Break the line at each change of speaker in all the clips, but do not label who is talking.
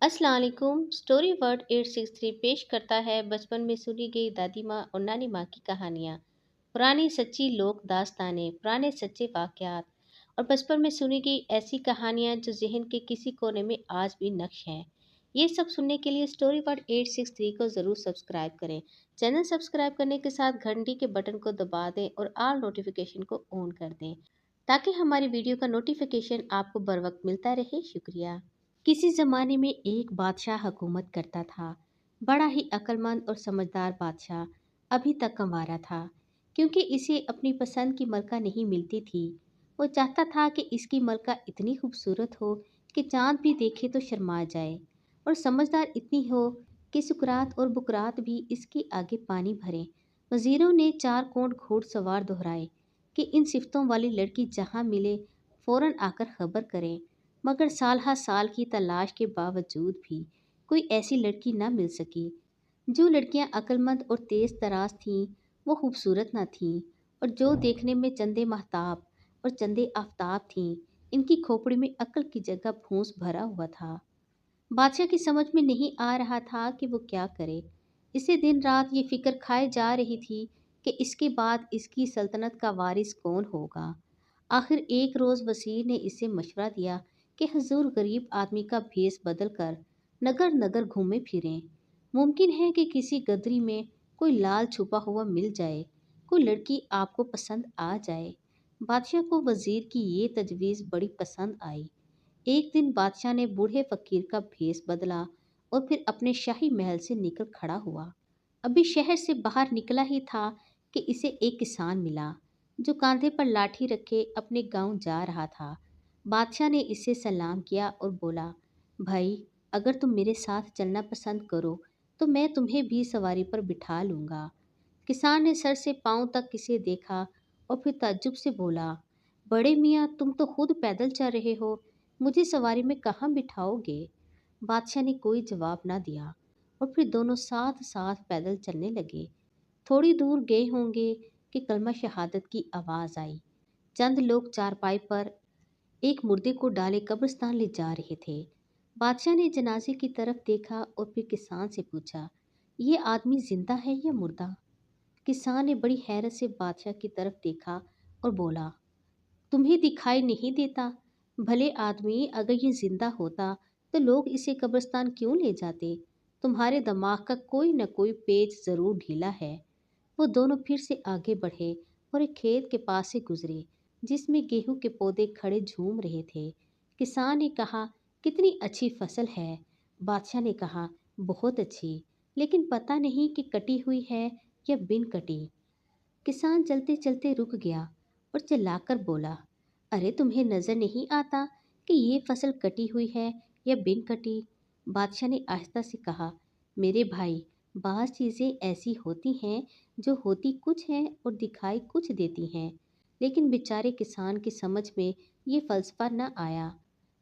अस्सलाम वालेकुम। Story word 863 पेश करता है बचपन में सुनी गई दादी माँ और नानी माँ की कहानियाँ। पुरानी सच्ची लोक दास्तानें, पुराने सच्चे वाक़यात और बचपन में सुनी गई ऐसी कहानियाँ जो ज़हन के किसी कोने में आज भी नक्श हैं। ये सब सुनने के लिए स्टोरी वर्ड 863 को ज़रूर सब्सक्राइब करें। चैनल सब्सक्राइब करने के साथ घंटी के बटन को दबा दें और ऑल नोटिफिकेशन को ऑन कर दें ताकि हमारी वीडियो का नोटिफिकेशन आपको बर वक्त मिलता रहे। शुक्रिया। किसी ज़माने में एक बादशाह हुकूमत करता था। बड़ा ही अक्लमंद और समझदार बादशाह। अभी तक कंवारा था, क्योंकि इसे अपनी पसंद की मलका नहीं मिलती थी। वो चाहता था कि इसकी मलका इतनी खूबसूरत हो कि चांद भी देखे तो शर्मा जाए, और समझदार इतनी हो कि सुकरात और बुकरात भी इसके आगे पानी भरें। वज़ीरों ने चार कोंड घोड़सवार दोहराए कि इन सिफ़तों वाली लड़की जहाँ मिले फ़ौरन आकर खबर करें, मगर साल हर साल की तलाश के बावजूद भी कोई ऐसी लड़की न मिल सकी। जो लड़कियां अक्लमंद और तेज तराज थीं, वो खूबसूरत न थीं, और जो देखने में चंदे महताब और चंदे आफताब थीं, इनकी खोपड़ी में अक्ल की जगह फूंस भरा हुआ था। बादशाह की समझ में नहीं आ रहा था कि वो क्या करे। इसे दिन रात ये फिक्र खाए जा रही थी कि इसके बाद इसकी सल्तनत का वारिस कौन होगा। आखिर एक रोज़ वज़ीर ने इसे मशवरा दिया कि हजूर गरीब आदमी का भेस बदल कर नगर नगर घूमे फिरें। मुमकिन है कि किसी गदरी में कोई लाल छुपा हुआ मिल जाए, कोई लड़की आपको पसंद आ जाए। बादशाह को वज़ीर की ये तजवीज़ बड़ी पसंद आई। एक दिन बादशाह ने बूढ़े फकीर का भेस बदला और फिर अपने शाही महल से निकल खड़ा हुआ। अभी शहर से बाहर निकला ही था कि इसे एक किसान मिला, जो कांधे पर लाठी रखे अपने गांव जा रहा था। बादशाह ने इसे सलाम किया और बोला, भाई, अगर तुम मेरे साथ चलना पसंद करो तो मैं तुम्हें भी सवारी पर बिठा लूँगा। किसान ने सर से पांव तक इसे देखा और फिर ताज्जुब से बोला, बड़े मियाँ, तुम तो खुद पैदल चल रहे हो, मुझे सवारी में कहाँ बिठाओगे? बादशाह ने कोई जवाब ना दिया और फिर दोनों साथ साथ पैदल चलने लगे। थोड़ी दूर गए होंगे कि कलमा शहादत की आवाज़ आई। चंद लोग चारपाई पर एक मुर्दे को डाले कब्रिस्तान ले जा रहे थे। बादशाह ने जनाजे की तरफ देखा और फिर किसान से पूछा, ये आदमी जिंदा है या मुर्दा? किसान ने बड़ी हैरत से बादशाह की तरफ देखा और बोला, तुम्हें दिखाई नहीं देता? भले आदमी, अगर ये जिंदा होता तो लोग इसे कब्रिस्तान क्यों ले जाते? तुम्हारे दिमाग का कोई न कोई पेच जरूर ढीला है। वो दोनों फिर से आगे बढ़े और एक खेत के पास से गुजरे, जिसमें गेहूं के पौधे खड़े झूम रहे थे। किसान ने कहा, कितनी अच्छी फसल है। बादशाह ने कहा, बहुत अच्छी, लेकिन पता नहीं कि कटी हुई है या बिन कटी। किसान चलते चलते रुक गया और चिल्लाकर बोला, अरे तुम्हें नजर नहीं आता कि ये फसल कटी हुई है या बिन कटी? बादशाह ने आहिस्ता से कहा, मेरे भाई, बाज़ चीज़ें ऐसी होती हैं जो होती कुछ हैं और दिखाई कुछ देती हैं। लेकिन बेचारे किसान की समझ में ये फलसफा न आया।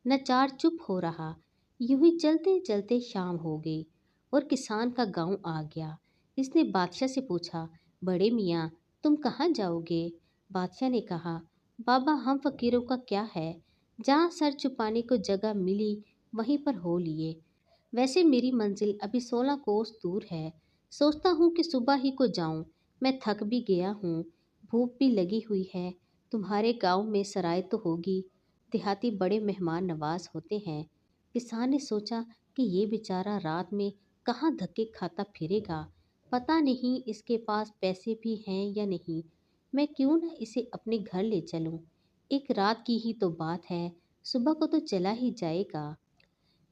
नचार चुप हो रहा। यूं ही चलते चलते शाम हो गई और किसान का गांव आ गया। इसने बादशाह से पूछा, बड़े मियाँ, तुम कहाँ जाओगे? बादशाह ने कहा, बाबा, हम फकीरों का क्या है, जहाँ सर छुपाने को जगह मिली वहीं पर हो लिए। वैसे मेरी मंजिल अभी 16 कोस दूर है। सोचता हूँ कि सुबह ही को जाऊँ। मैं थक भी गया हूँ, भूख भी लगी हुई है। तुम्हारे गांव में सराय तो होगी, देहाती बड़े मेहमान नवाज होते हैं। किसान ने सोचा कि ये बेचारा रात में कहाँ धक्के खाता फिरेगा। पता नहीं इसके पास पैसे भी हैं या नहीं। मैं क्यों न इसे अपने घर ले चलूं। एक रात की ही तो बात है, सुबह को तो चला ही जाएगा।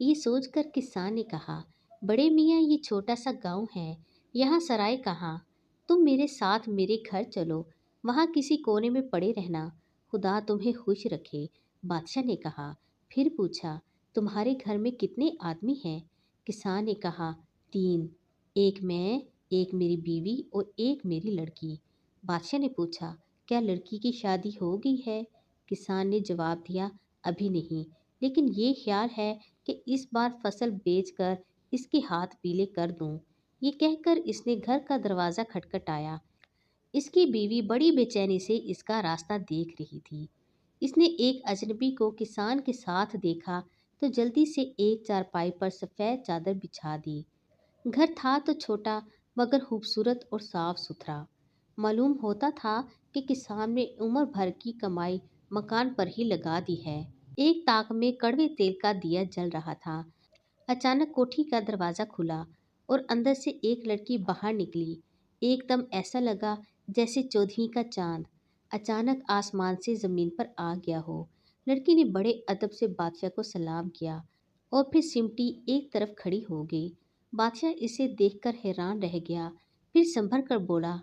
ये सोचकर किसान ने कहा, बड़े मियाँ, ये छोटा सा गांव है, यहाँ सराय कहाँ। तुम मेरे साथ मेरे घर चलो, वहाँ किसी कोने में पड़े रहना। खुदा तुम्हें खुश रखे। बादशाह ने कहा। फिर पूछा, तुम्हारे घर में कितने आदमी हैं? किसान ने कहा, तीन। एक मैं, एक मेरी बीवी और एक मेरी लड़की। बादशाह ने पूछा, क्या लड़की की शादी हो गई है? किसान ने जवाब दिया, अभी नहीं, लेकिन ये ख्याल है कि इस बार फसल बेचकर इसके हाथ पीले कर दूं। ये कहकर इसने घर का दरवाज़ा खटखटाया। इसकी बीवी बड़ी बेचैनी से इसका रास्ता देख रही थी। इसने एक अजनबी को किसान के साथ देखा तो जल्दी से एक चारपाई पर सफ़ेद चादर बिछा दी। घर था तो छोटा, मगर खूबसूरत और साफ सुथरा। मालूम होता था कि किसान ने उम्र भर की कमाई मकान पर ही लगा दी है। एक ताक में कड़वे तेल का दिया जल रहा था। अचानक कोठी का दरवाजा खुला और अंदर से एक लड़की बाहर निकली। एकदम ऐसा लगा जैसे चौदहवीं का चांद अचानक आसमान से जमीन पर आ गया हो। लड़की ने बड़े अदब से बादशाह को सलाम किया और फिर सिमटी एक तरफ खड़ी हो गई। बादशाह इसे देखकर हैरान रह गया, फिर संभल कर बोला,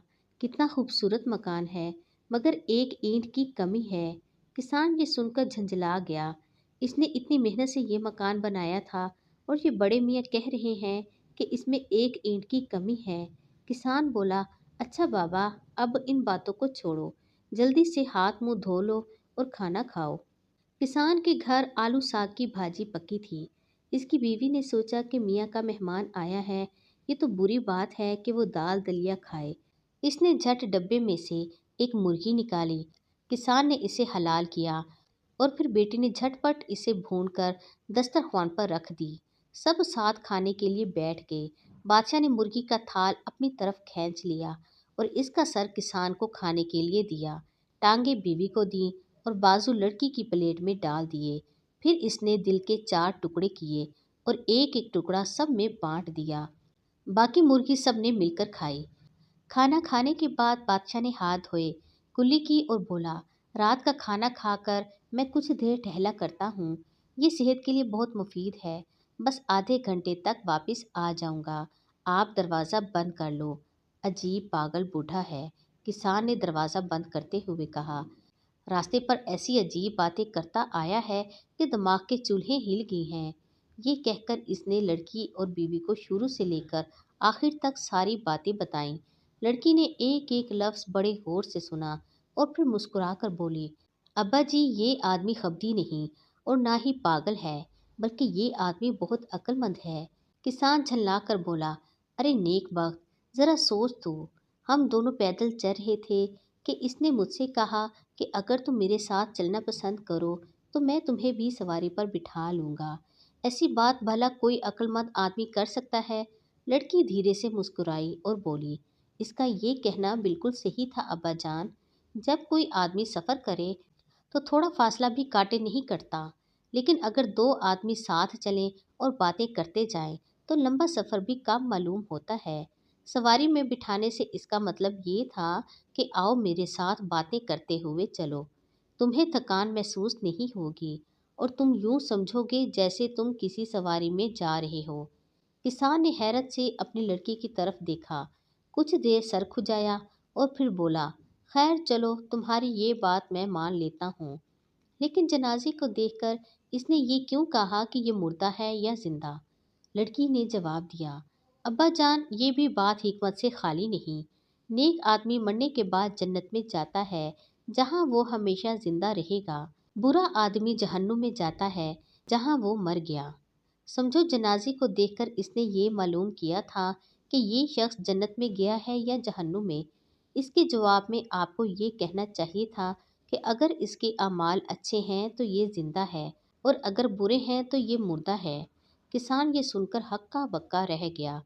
कितना खूबसूरत मकान है, मगर एक ईंट की कमी है। किसान ये सुनकर झंझला गया। इसने इतनी मेहनत से ये मकान बनाया था और ये बड़े मियाँ कह रहे हैं कि इसमें एक ईंट की कमी है। किसान बोला, अच्छा बाबा, अब इन बातों को छोड़ो, जल्दी से हाथ मुंह धो लो और खाना खाओ। किसान के घर आलू साग की भाजी पकी थी। इसकी बीवी ने सोचा कि मियाँ का मेहमान आया है, ये तो बुरी बात है कि वो दाल दलिया खाए। इसने झट डब्बे में से एक मुर्गी निकाली। किसान ने इसे हलाल किया और फिर बेटी ने झटपट इसे भूनकर दस्तरख्वान पर रख दी। सब साथ खाने के लिए बैठ गए। बादशाह ने मुर्गी का थाल अपनी तरफ खींच लिया और इसका सर किसान को खाने के लिए दिया। टांगे बीवी को दी और बाजू लड़की की प्लेट में डाल दिए। फिर इसने दिल के 4 टुकड़े किए और एक एक टुकड़ा सब में बांट दिया। बाकी मुर्गी सब ने मिलकर खाई। खाना खाने के बाद बादशाह ने हाथ धोए, कुल्ली की और बोला, रात का खाना खाकर मैं कुछ देर टहला करता हूँ। ये सेहत के लिए बहुत मुफीद है। बस आधे घंटे तक वापस आ जाऊंगा। आप दरवाज़ा बंद कर लो। अजीब पागल बूढ़ा है, किसान ने दरवाज़ा बंद करते हुए कहा। रास्ते पर ऐसी अजीब बातें करता आया है कि दिमाग के चूल्हे हिल गए हैं। ये कहकर इसने लड़की और बीवी को शुरू से लेकर आखिर तक सारी बातें बताईं। लड़की ने एक एक लफ्ज़ बड़े गौर से सुना और फिर मुस्कुराकर बोली, अब्बा जी, ये आदमी खबड़ी नहीं और ना ही पागल है, बल्कि ये आदमी बहुत अक्लमंद है। किसान झल्ला कर बोला, अरे नेक वक्त, ज़रा सोच तो। हम दोनों पैदल चल रहे थे कि इसने मुझसे कहा कि अगर तुम मेरे साथ चलना पसंद करो तो मैं तुम्हें भी सवारी पर बिठा लूँगा। ऐसी बात भला कोई अक्लमंद आदमी कर सकता है? लड़की धीरे से मुस्कुराई और बोली, इसका ये कहना बिल्कुल सही था अब्बा जान। जब कोई आदमी सफ़र करे तो थोड़ा फासला भी काटे नहीं करता, लेकिन अगर दो आदमी साथ चलें और बातें करते जाएं तो लंबा सफ़र भी कम मालूम होता है। सवारी में बिठाने से इसका मतलब ये था कि आओ मेरे साथ बातें करते हुए चलो। तुम्हें थकान महसूस नहीं होगी और तुम यूं समझोगे जैसे तुम किसी सवारी में जा रहे हो। किसान ने हैरत से अपनी लड़की की तरफ देखा, कुछ देर सर खुजाया और फिर बोला, खैर चलो, तुम्हारी ये बात मैं मान लेता हूँ। लेकिन जनाजे को देखकर इसने ये क्यों कहा कि ये मुर्दा है या जिंदा? लड़की ने जवाब दिया, अब्बा जान, ये भी बात हिकमत से खाली नहीं। नेक आदमी मरने के बाद जन्नत में जाता है, जहाँ वो हमेशा जिंदा रहेगा। बुरा आदमी जहन्नुम में जाता है, जहाँ वो मर गया। समझो, जनाजे को देखकर इसने ये मालूम किया था कि ये शख्स जन्नत में गया है या जहन्नुम में। इसके जवाब में आपको ये कहना चाहिए था कि अगर इसके अमाल अच्छे हैं तो ये जिंदा है और अगर बुरे हैं तो ये मुर्दा है। किसान ये सुनकर हक्का बक्का रह गया।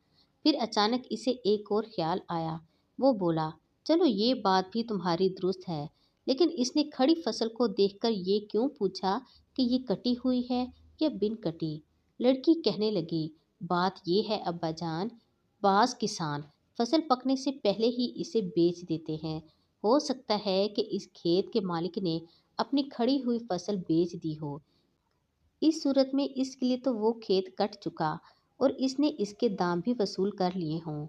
फिर अचानक इसे एक और ख्याल आया। वो बोला, चलो ये बात भी तुम्हारी दुरुस्त है, लेकिन इसने खड़ी फसल को देखकर ये क्यों पूछा कि ये कटी हुई है या बिन कटी? लड़की कहने लगी, बात ये है अब्बा जान, बाज किसान फसल पकने से पहले ही इसे बेच देते हैं। हो सकता है कि इस खेत के मालिक ने अपनी खड़ी हुई फसल बेच दी हो। इस सूरत में इसके लिए तो वो खेत कट चुका और इसने इसके दाम भी वसूल कर लिए हों।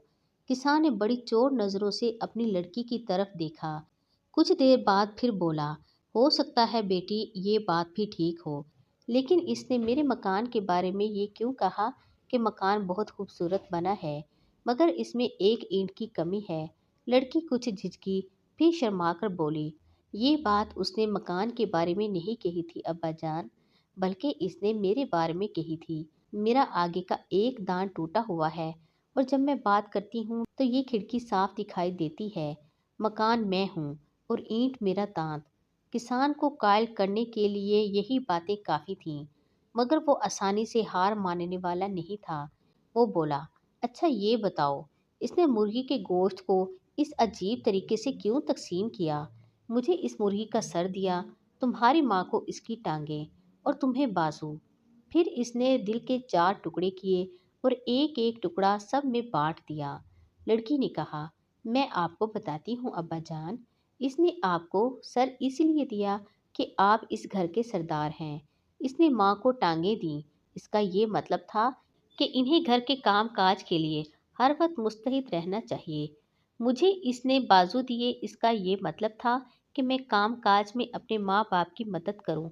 किसान ने बड़ी चोर नज़रों से अपनी लड़की की तरफ देखा। कुछ देर बाद फिर बोला, हो सकता है बेटी, ये बात भी ठीक हो, लेकिन इसने मेरे मकान के बारे में ये क्यों कहा कि मकान बहुत खूबसूरत बना है, मगर इसमें एक ईंट की कमी है? लड़की कुछ झिझकी, फिर शर्मा कर बोली, ये बात उसने मकान के बारे में नहीं कही थी अब्बा जान, बल्कि इसने मेरे बारे में कही थी। मेरा आगे का एक दांत टूटा हुआ है और जब मैं बात करती हूँ तो ये खिड़की साफ दिखाई देती है। मकान मैं हूँ और ईंट मेरा दांत। किसान को कायल करने के लिए यही बातें काफ़ी थीं। मगर वो आसानी से हार मानने वाला नहीं था। वो बोला, अच्छा ये बताओ, इसने मुर्गी के गोश्त को इस अजीब तरीके से क्यों तकसीम किया? मुझे इस मुर्गी का सर दिया, तुम्हारी माँ को इसकी टांगें और तुम्हें बाजू। फिर इसने दिल के 4 टुकड़े किए और एक एक टुकड़ा सब में बांट दिया। लड़की ने कहा, मैं आपको बताती हूँ अब्बा जान, इसने आपको सर इसलिए दिया कि आप इस घर के सरदार हैं। इसने माँ को टांगे दी, इसका ये मतलब था कि इन्हें घर के काम काज के लिए हर वक्त मुस्तैद रहना चाहिए। मुझे इसने बाजू दिए, इसका ये मतलब था कि मैं काम काज में अपने माँ बाप की मदद करूं।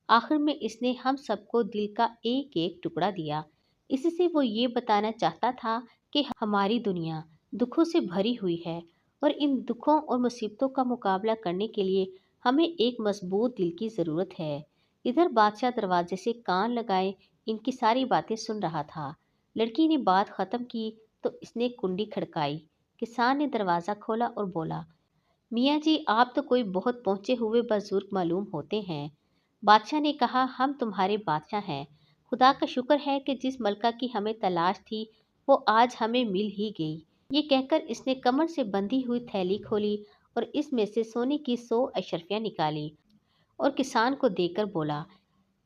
आखिर में इसने हम सबको दिल का एक एक टुकड़ा दिया। इससे वो ये बताना चाहता था कि हमारी दुनिया दुखों से भरी हुई है और इन दुखों और मुसीबतों का मुकाबला करने के लिए हमें एक मजबूत दिल की ज़रूरत है। इधर बादशाह दरवाजे से कान लगाए इनकी सारी बातें सुन रहा था। लड़की ने बात खत्म की तो इसने कुंडी खड़काई। किसान ने दरवाज़ा खोला और बोला, मियाँ जी आप तो कोई बहुत पहुँचे हुए बुजुर्ग मालूम होते हैं। बादशाह ने कहा, हम तुम्हारे बादशाह हैं। खुदा का शुक्र है कि जिस मलका की हमें तलाश थी वो आज हमें मिल ही गई। ये कहकर इसने कमर से बंधी हुई थैली खोली और इसमें से सोने की 100 अशरफियाँ निकाली और किसान को देकर बोला,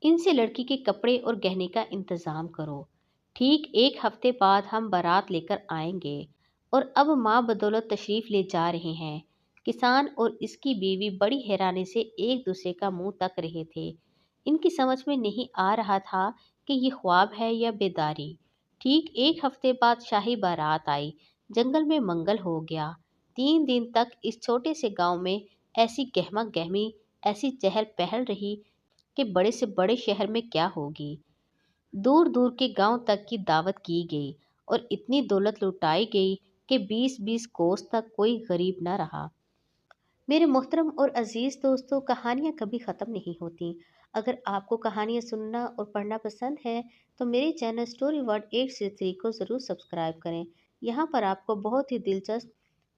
इनसे लड़की के कपड़े और गहने का इंतजाम करो। ठीक 1 हफ्ते बाद हम बारात लेकर आएंगे और अब माँ बदौलत तशरीफ ले जा रहे हैं। किसान और इसकी बीवी बड़ी हैरानी से एक दूसरे का मुंह तक रहे थे। इनकी समझ में नहीं आ रहा था कि ये ख्वाब है या बेदारी। ठीक 1 हफ्ते बाद शाही बारात आई। जंगल में मंगल हो गया। 3 दिन तक इस छोटे से गांव में ऐसी गहमा गहमी, ऐसी चहल पहल रही कि बड़े से बड़े शहर में क्या होगी। दूर दूर के गांव तक की दावत की गई और इतनी दौलत लुटाई गई कि 20-20 कोस तक कोई गरीब न रहा। मेरे मोहतरम और अजीज दोस्तों, कहानियाँ कभी ख़त्म नहीं होती। अगर आपको कहानियाँ सुनना और पढ़ना पसंद है तो मेरे चैनल स्टोरी वर्ड 863 को ज़रूर सब्सक्राइब करें। यहाँ पर आपको बहुत ही दिलचस्प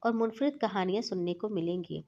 और मुनफरिद कहानियाँ सुनने को मिलेंगी।